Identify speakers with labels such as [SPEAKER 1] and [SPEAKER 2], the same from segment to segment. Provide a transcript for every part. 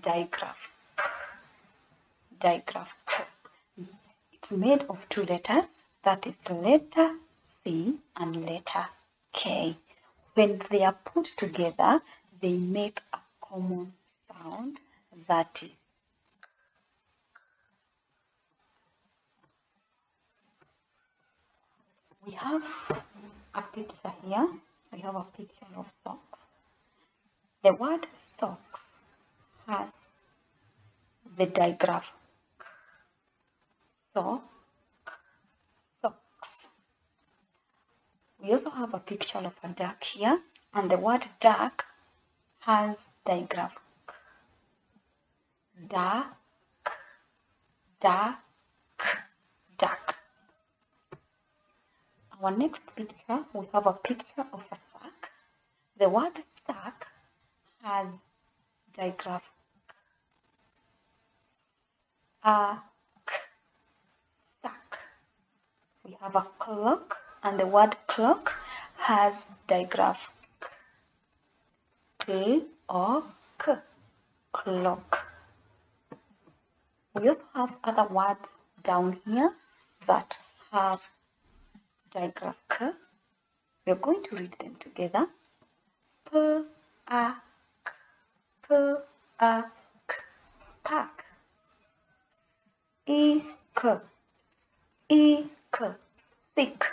[SPEAKER 1] digraph. Digraph. It's made of two letters, that is letter C and letter K. When they are put together, they make a common sound, that is we have a picture here. We have a picture of socks. The word socks has the digraph sock, socks. We also have a picture of a duck here, and the word duck has digraph duck, duck, duck. Our next picture, we have a picture of a sack. The word sack has digraph sack. We have a clock, and the word clock has digraph clock, clock. We also have other words down here that have digraph k. We are going to read them together. Pack, pack. Thick, thick.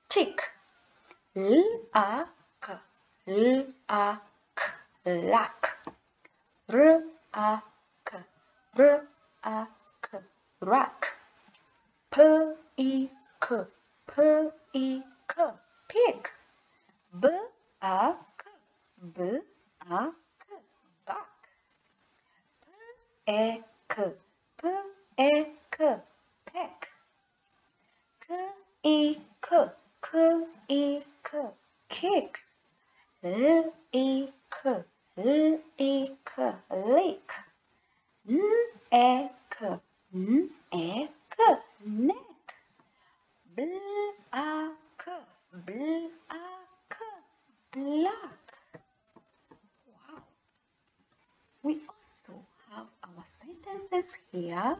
[SPEAKER 1] Tick. Lack, lack. Rack, rack. Pick, pig. Back, back. Peck, peck. Kick. Lick, lick. Neck, neck. Black, black. Wow. We also have our sentences here,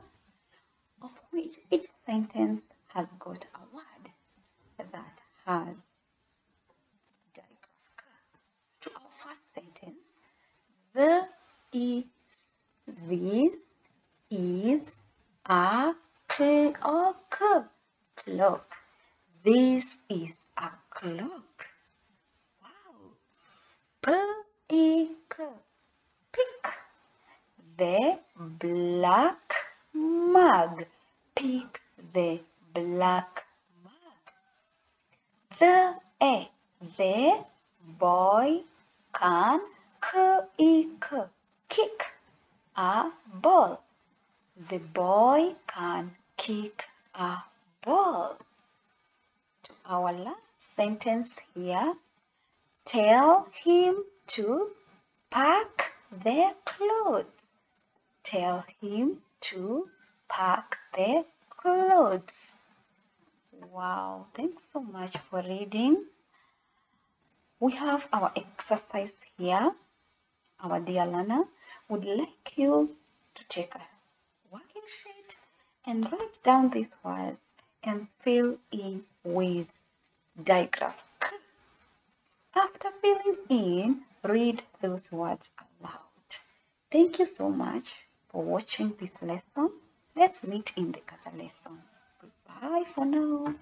[SPEAKER 1] of which each sentence has got a word that has digraph k. To our first sentence, this is a clock. Clock. This is a clock. Wow. Pick, pick. The black mug. Pick the black mug. The boy can kick a ball. The boy can kick a ball. To our last sentence here, tell him to pack their clothes. Tell him to pack their clothes. Wow, thanks so much for reading. We have our exercise here. Our dear learner would like you to take a working sheet and write down these words and fill in with digraph. After filling in, read those words aloud. Thank you so much for watching this lesson. Let's meet in the other lesson. Goodbye for now.